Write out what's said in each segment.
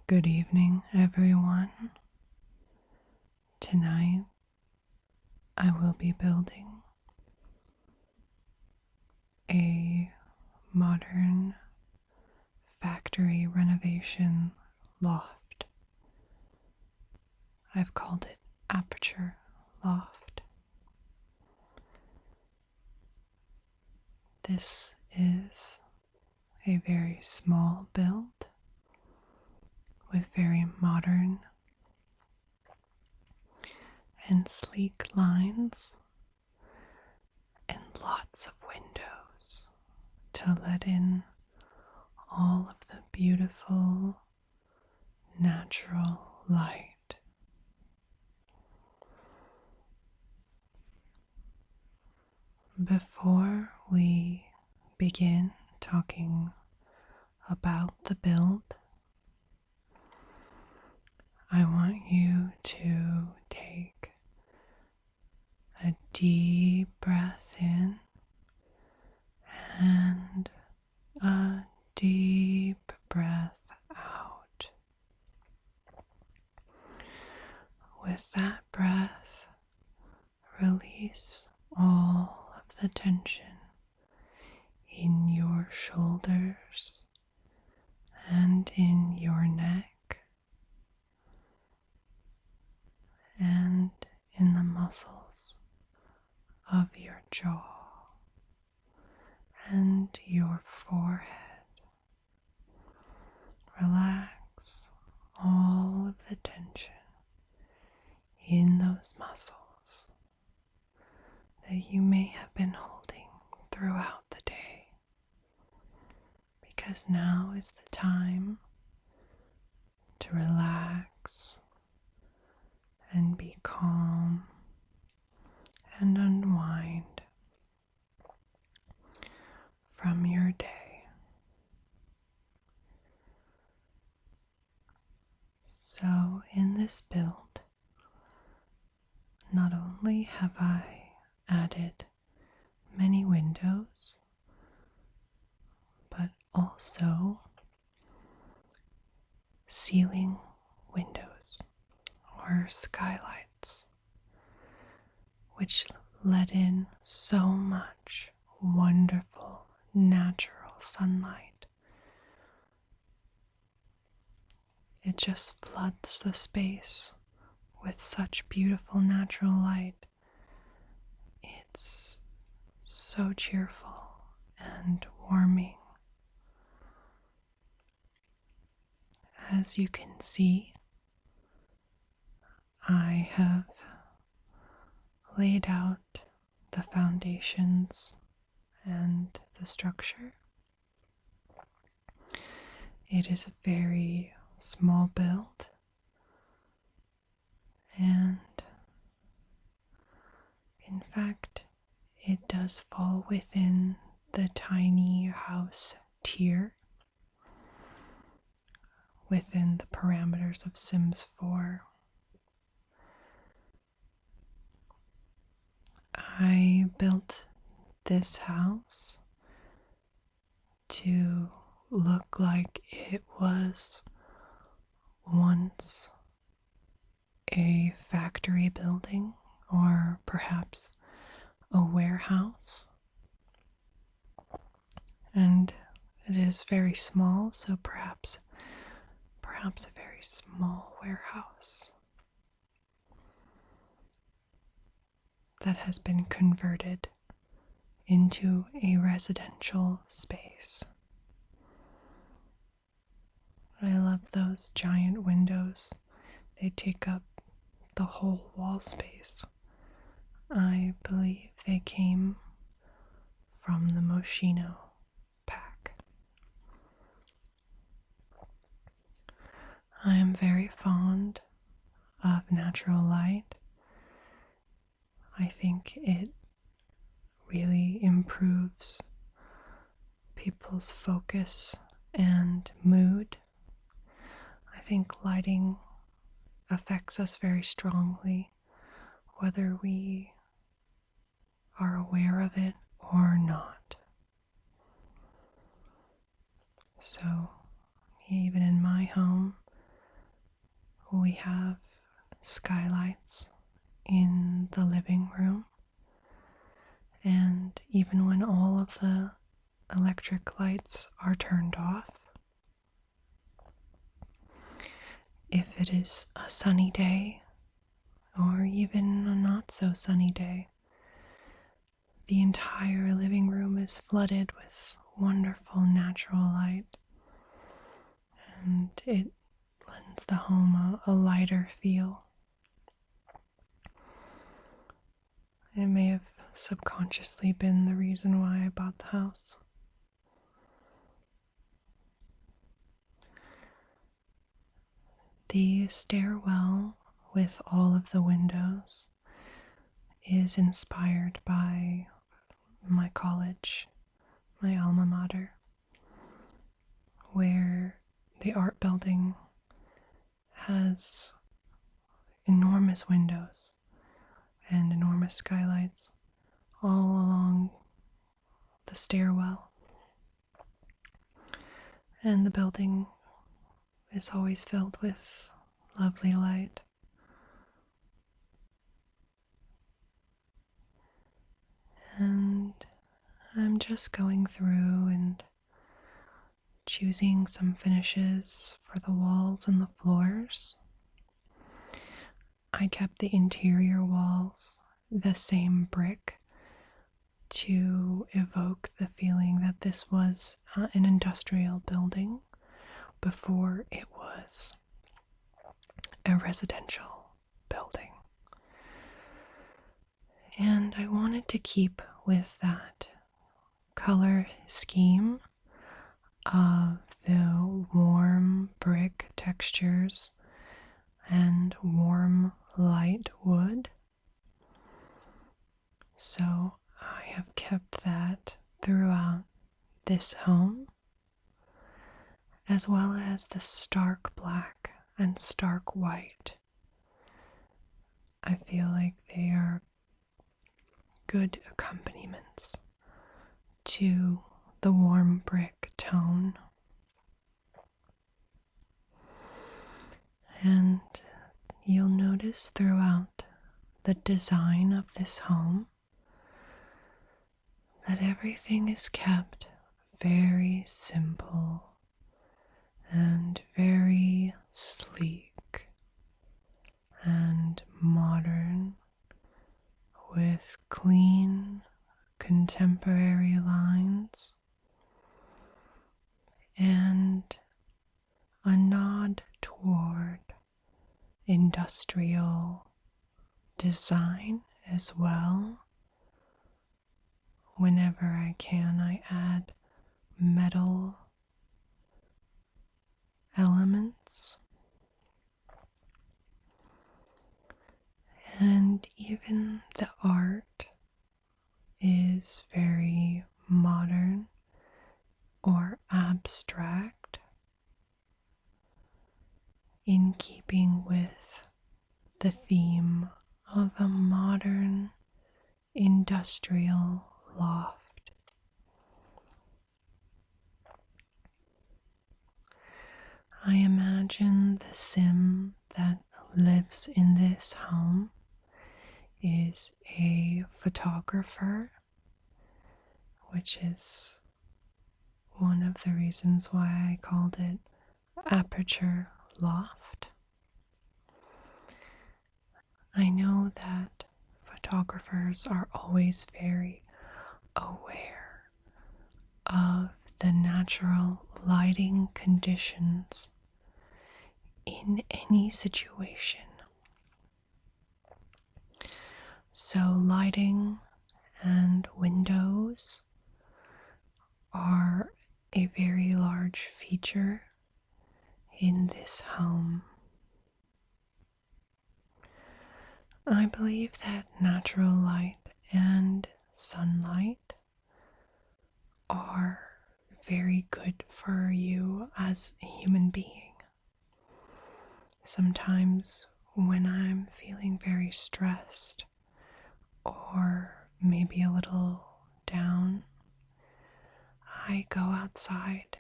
Good evening, everyone. Tonight, I will be building a modern factory renovation loft. I've called it Aperture Loft. This is a very small build with very modern and sleek lines and lots of windows to let in all of the beautiful natural light. Before we begin talking about the build, I want you to take a deep breath in and a deep breath out. With that breath, release all of the tension in your shoulders and in your neck and in the muscles of your jaw and your forehead. Relax all of the tension in those muscles that you may have been holding throughout the day, because now is the time to relax and be calm and unwind from your day. So in this build, not only have I added many windows, but also ceiling windows or skylights, which let in so much wonderful natural sunlight. It just floods the space with such beautiful natural light. It's so cheerful and warming. As you can see, I have laid out the foundations and the structure. It is a very small build, and in fact, it does fall within the tiny house tier within the parameters of Sims 4. I built this house to look like it was once a factory building or perhaps a warehouse. And it is very small, so perhaps a very small warehouse that has been converted into a residential space. I love those giant windows. They take up the whole wall space. I believe they came from the Moschino pack. I am very fond of natural light. I think it really improves people's focus and mood. I think lighting affects us very strongly, whether we are aware of it or not. So, even in my home, We have skylights in the living room, and even when all of the electric lights are turned off, if it is a sunny day or even a not so sunny day, the entire living room is flooded with wonderful natural light, and it lends the home a lighter feel. It may have subconsciously been the reason why I bought the house. The stairwell with all of the windows is inspired by my college, my alma mater, where the art building has enormous windows and enormous skylights all along the stairwell. And the building is always filled with lovely light. And I'm just going through and choosing some finishes for the walls and the floors. I kept the interior walls the same brick to evoke the feeling that this was an industrial building before it was a residential building. And I wanted to keep with that color scheme of the warm brick textures and warm light wood. So I have kept that throughout this home, as well as the stark black and stark white. I feel like they are good accompaniments to the warm brick tone. And you'll notice throughout the design of this home that everything is kept very simple and very sleek and modern, with clean contemporary lines and a nod toward industrial design as well. Whenever I can, I add metal elements, and even the art is very modern or abstract, in keeping with the theme of a modern industrial loft. I imagine the sim that lives in this home is a photographer, which is one of the reasons why I called it Aperture Loft. I know that photographers are always very aware of the natural lighting conditions in any situation. So lighting and windows are a very large feature in this home. I believe that natural light and sunlight are very good for you as a human being. Sometimes when I'm feeling very stressed or maybe a little down, I go outside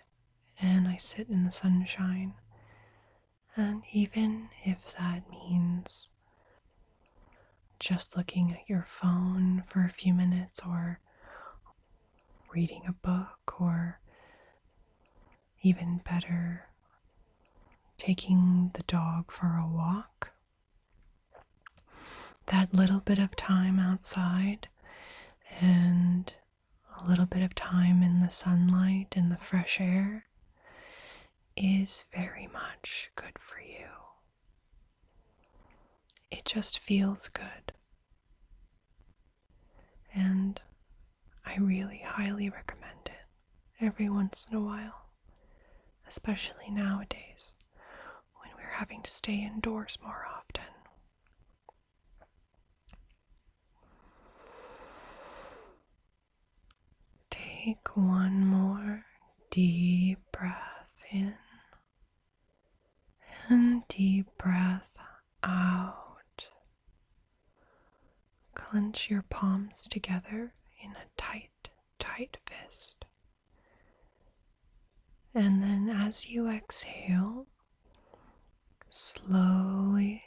and I sit in the sunshine And even if that means just looking at your phone for a few minutes, or reading a book, or even better, taking the dog for a walk, that little bit of time outside and a little bit of time in the sunlight and the fresh air is very much good for you. It just feels good. And I really highly recommend it every once in a while, especially nowadays when we're having to stay indoors more often. Take one more deep breath in and deep breath out. Clench your palms together in a tight, tight fist. And then as you exhale, slowly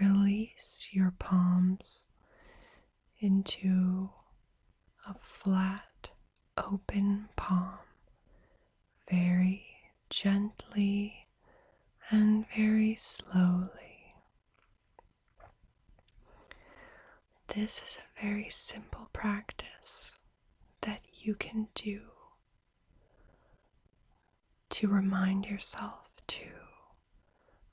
release your palms into a flat, open palm, very gently and very slowly. This is a very simple practice that you can do to remind yourself to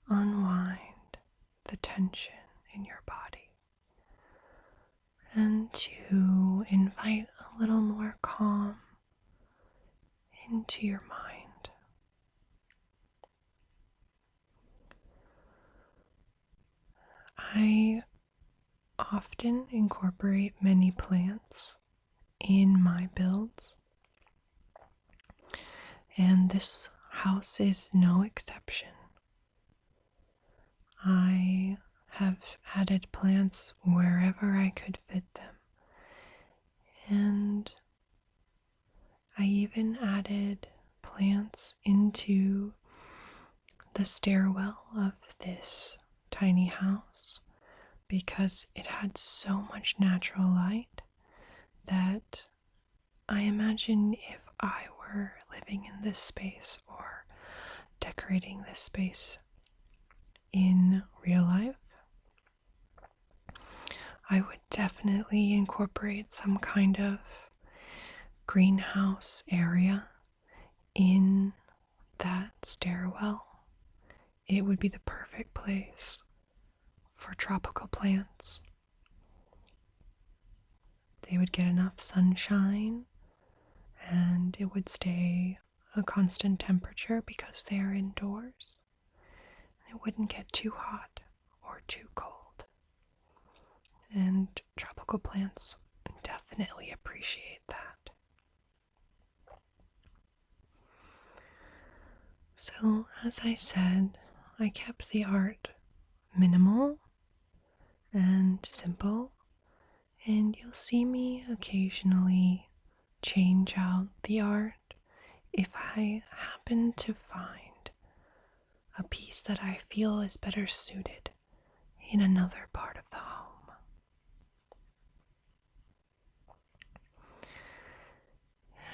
unwind the tension in your body and to invite a little more calm into your mind. I often incorporate many plants in my builds, and this house is no exception. I have added plants wherever I could fit them, and I even added plants into the stairwell of this tiny house because it had so much natural light that I imagine if I were living in this space or decorating this space in real life, I would definitely incorporate some kind of greenhouse area in that stairwell. It would be the perfect place for tropical plants. They would get enough sunshine and it would stay a constant temperature because they are indoors. It wouldn't get too hot or too cold. And tropical plants definitely appreciate that. So, as I said, I kept the art minimal and simple, and you'll see me occasionally change out the art if I happen to find a piece that I feel is better suited in another part of the home.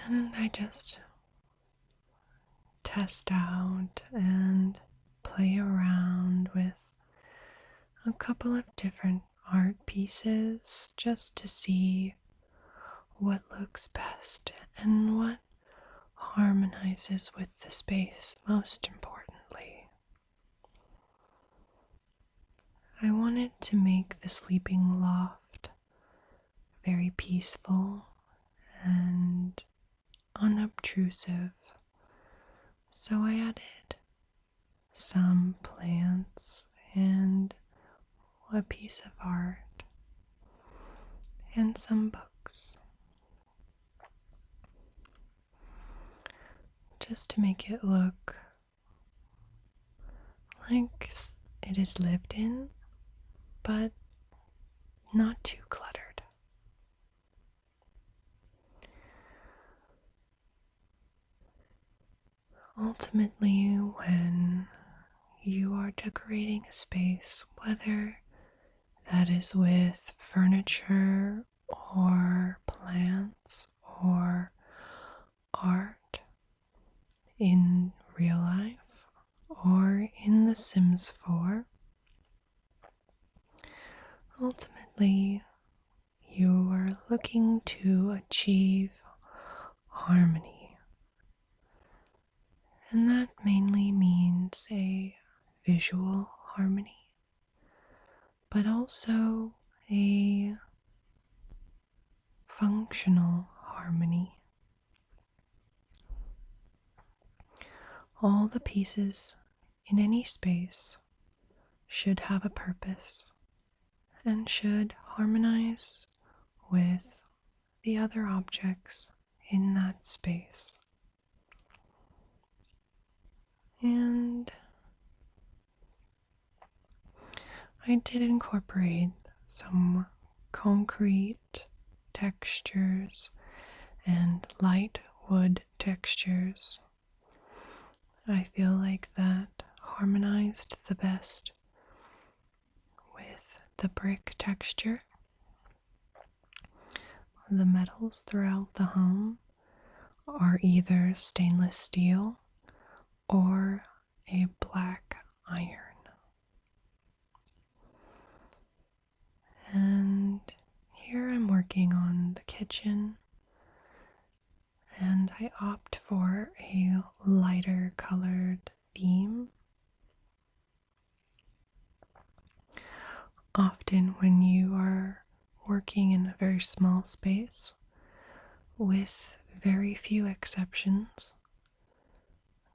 And I just test out and play around with a couple of different art pieces just to see what looks best and what harmonizes with the space most importantly. I wanted to make the sleeping loft very peaceful and unobtrusive, so I added some plants and a piece of art and some books, just to make it look like it is lived in, but not too cluttered. Ultimately, when you are decorating a space, whether that is with furniture or plants or art in real life or in The Sims 4, ultimately you are looking to achieve harmony. And that mainly means a visual harmony, but also a functional harmony. All the pieces in any space should have a purpose and should harmonize with the other objects in that space. And I did incorporate some concrete textures and light wood textures. I feel like that harmonized the best with the brick texture. The metals throughout the home are either stainless steel or a black iron. And here I'm working on the kitchen, and I opt for a lighter colored theme. Often when you are working in a very small space, with very few exceptions,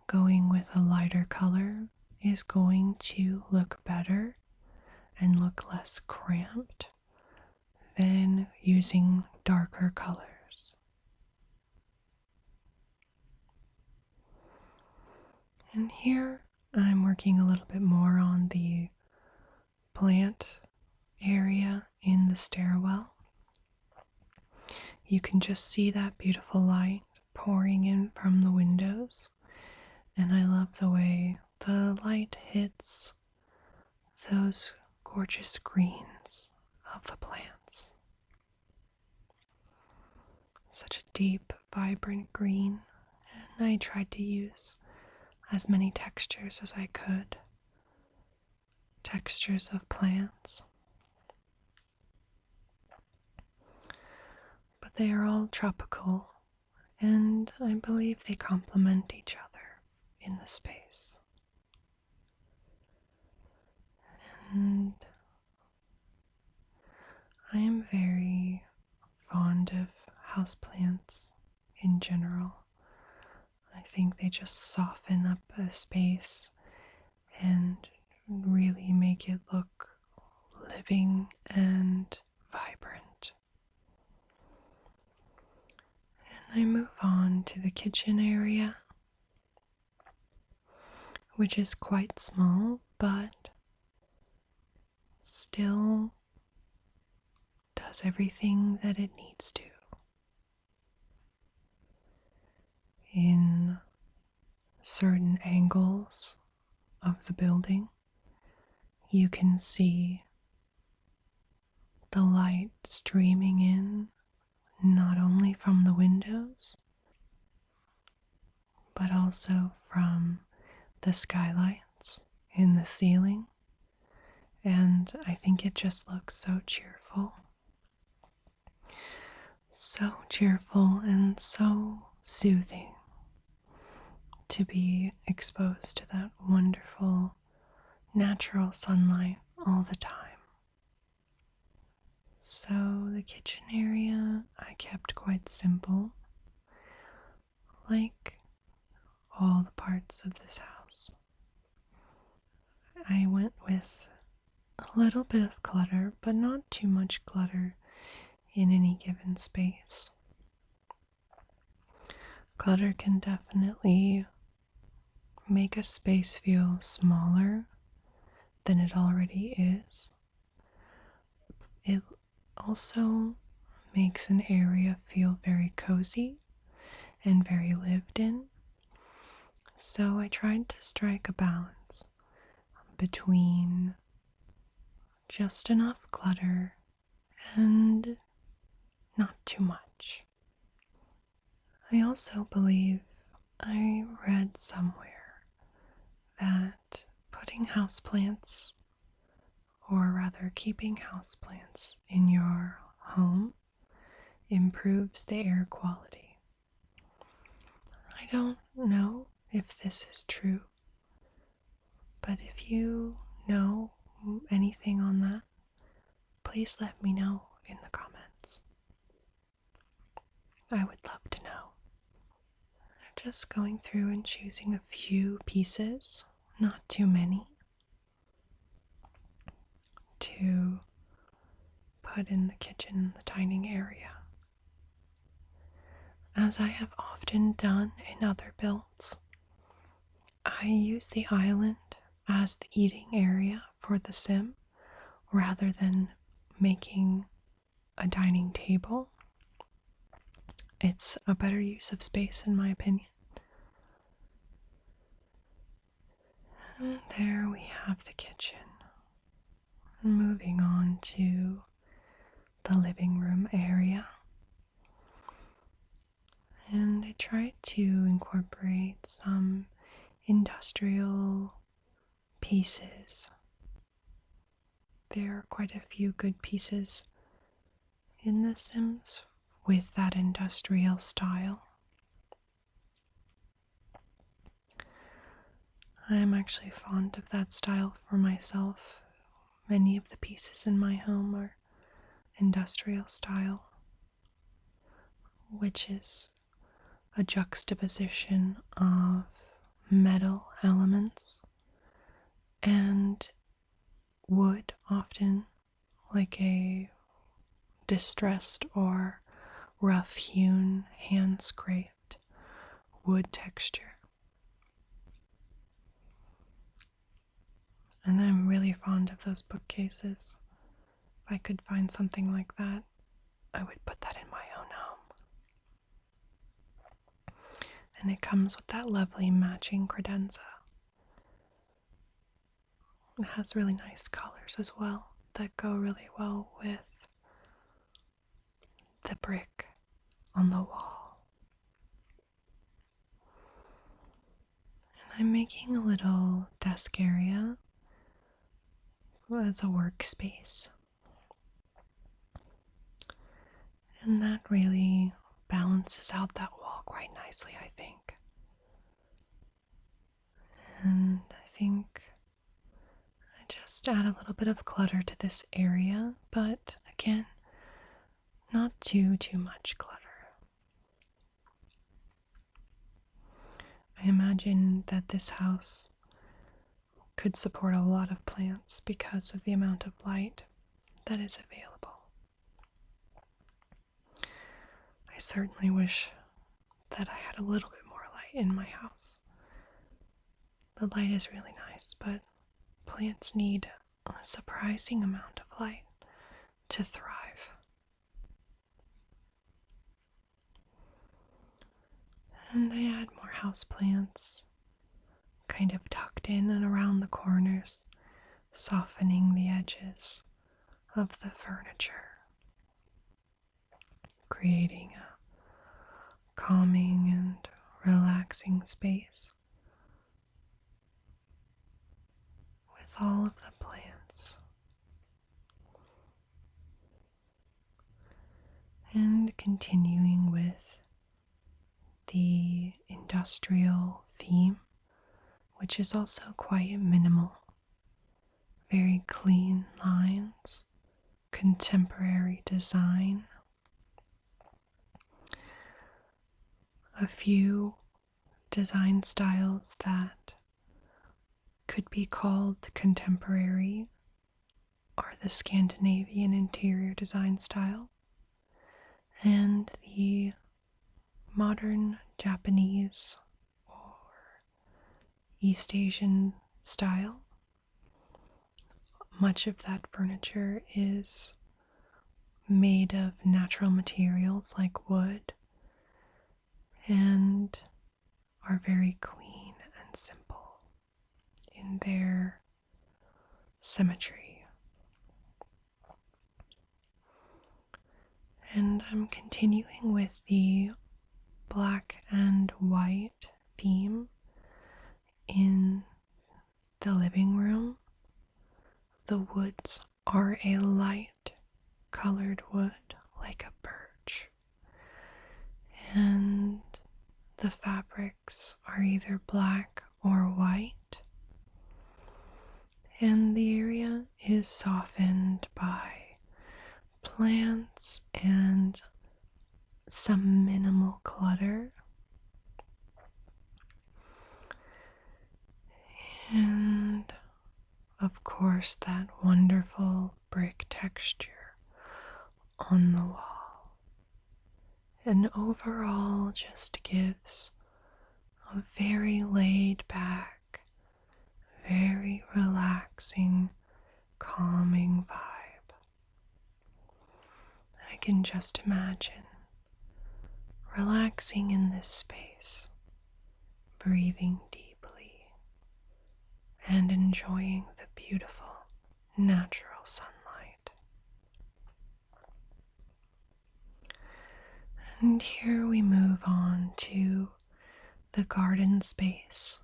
going with a lighter color is going to look better and look less cramped than using darker colors. And here I'm working a little bit more on the plant area in the stairwell. You can just see that beautiful light pouring in from the windows, and I love the way the light hits those gorgeous greens of the plants. Such a deep, vibrant green, and I tried to use as many textures as I could. Textures of plants. But they are all tropical, and I believe they complement each other in the space. And I am very fond of houseplants in general. I think they just soften up a space and really make it look living and vibrant. And I move on to the kitchen area, which is quite small, but still does everything that it needs to. In certain angles of the building, you can see the light streaming in not only from the windows, but also from the skylights in the ceiling, and I think it just looks so cheerful. So cheerful and so soothing to be exposed to that wonderful natural sunlight all the time. So the kitchen area I kept quite simple, like all the parts of this house. I went with a little bit of clutter, but not too much clutter in any given space. Clutter can definitely make a space feel smaller than it already is. It also makes an area feel very cozy and very lived in. So I tried to strike a balance between just enough clutter and not too much. I also believe I read somewhere that putting houseplants, or rather keeping houseplants in your home, improves the air quality. I don't know if this is true, but if you know anything on that, please let me know in the comments. I would love to know. Just going through and choosing a few pieces, not too many, to put in the kitchen, the dining area. As I have often done in other builds, I use the island as the eating area for the sim rather than making a dining table. It's a better use of space in my opinion. And there we have the kitchen. Moving on to the living room area. And I tried to incorporate some industrial pieces. There are quite a few good pieces in The Sims with that industrial style. I am actually fond of that style for myself. Many of the pieces in my home are industrial style, which is a juxtaposition of metal elements and wood, often like a distressed or rough-hewn, hand-scraped wood texture. And I'm really fond of those bookcases. If I could find something like that, I would put that in my own home. And it comes with that lovely matching credenza. It has really nice colors as well that go really well with the brick on the wall. And I'm making a little desk area as a workspace. And that really balances out that wall quite nicely, I think. And I think I just add a little bit of clutter to this area, but again, not too much clutter. I imagine that this house could support a lot of plants because of the amount of light that is available. I certainly wish that I had a little bit more light in my house. The light is really nice, but plants need a surprising amount of light to thrive. And I add more houseplants, kind of tucked in and around the corners, softening the edges of the furniture, creating a calming and relaxing space with all of the plants. And continuing with the industrial theme, which is also quite minimal. Very clean lines, contemporary design. A few design styles that could be called contemporary are the Scandinavian interior design style and the modern Japanese or East Asian style. Much of that furniture is made of natural materials like wood and are very clean and simple in their symmetry. And I'm continuing with the black and white theme in the living room. The woods are a light colored wood like a birch, and the fabrics are either black or white, and the area is softened by plants and some minimal clutter. And of course, that wonderful brick texture on the wall. And overall, just gives a very laid back, very relaxing, calming vibe. I can just imagine relaxing in this space, breathing deeply, and enjoying the beautiful natural sunlight. And here we move on to the garden space,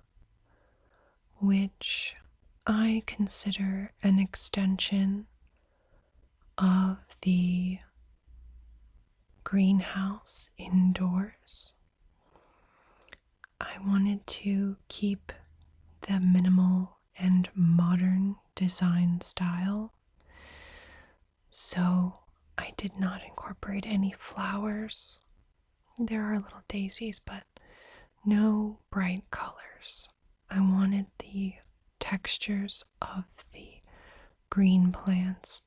which I consider an extension of the greenhouse indoors. I wanted to keep the minimal and modern design style, so I did not incorporate any flowers. There are little daisies, but no bright colors. I wanted the textures of the green plants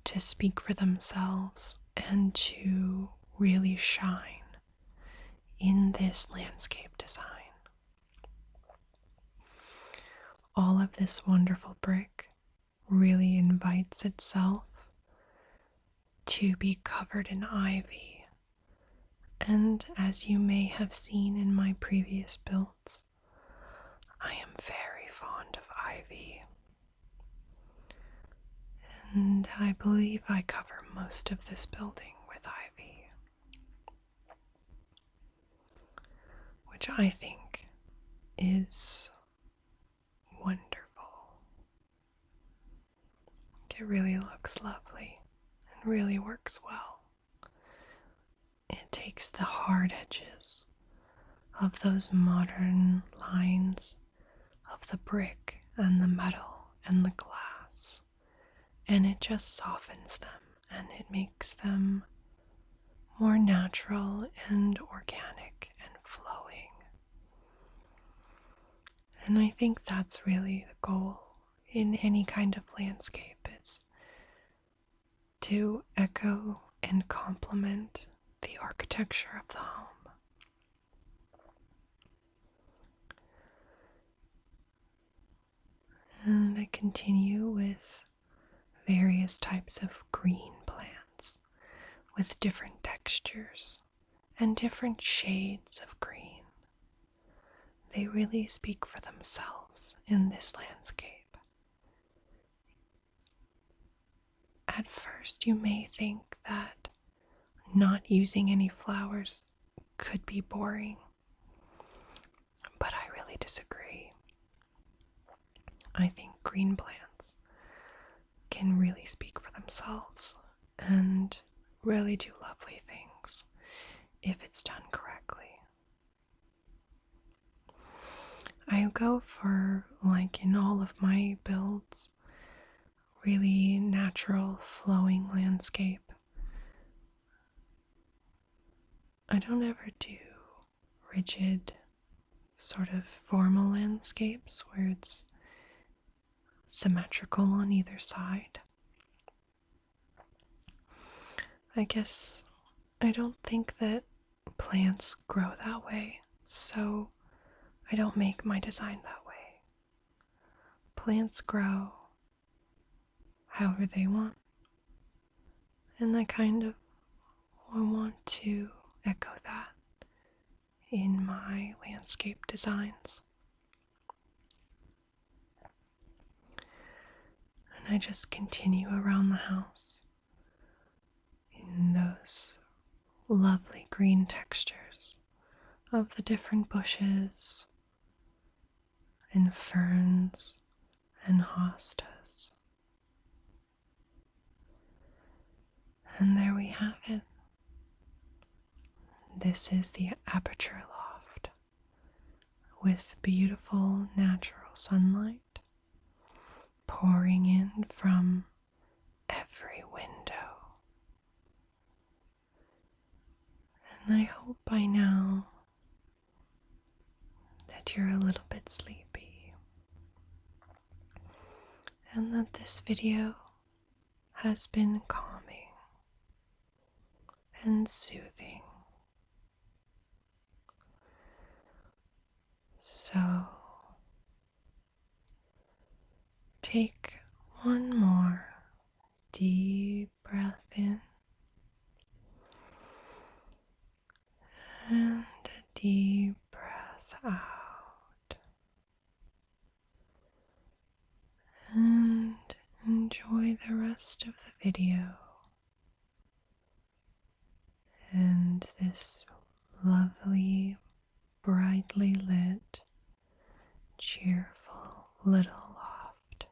to speak for themselves and to really shine in this landscape design. All of this wonderful brick really invites itself to be covered in ivy. And as you may have seen in my previous builds, I am very fond of ivy. And I believe I cover most of this building with ivy, which I think is wonderful. It really looks lovely and really works well. It takes the hard edges of those modern lines of the brick and the metal and the glass, and it just softens them and it makes them more natural and organic and flowing. And I think that's really the goal in any kind of landscape, is to echo and complement the architecture of the home. And I continue with various types of green plants with different textures and different shades of green. They really speak for themselves in this landscape. At first, you may think that not using any flowers could be boring, but I really disagree. I think green plants can really speak for themselves and really do lovely things if it's done correctly. I go for, like in all of my builds, really natural flowing landscape. I don't ever do rigid sort of formal landscapes where it's symmetrical on either side. I guess I don't think that plants grow that way, so I don't make my design that way. Plants grow however they want, and I kind of want to echo that in my landscape designs. And I just continue around the house in those lovely green textures of the different bushes and ferns and hostas. And there we have it. This is the Aperture Loft with beautiful natural sunlight pouring in from every window. And I hope by now that you're a little bit sleepy and that this video has been calming and soothing. So take one more deep breath in and a deep breath out, and enjoy the rest of the video and this lovely, brightly lit, cheerful little loft.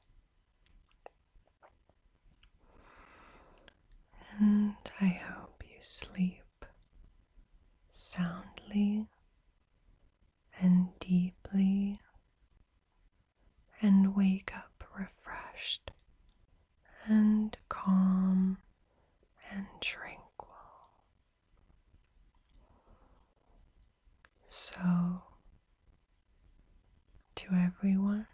And I hope you sleep soundly and deeply and wake up refreshed and calm and tranquil. So, to everyone,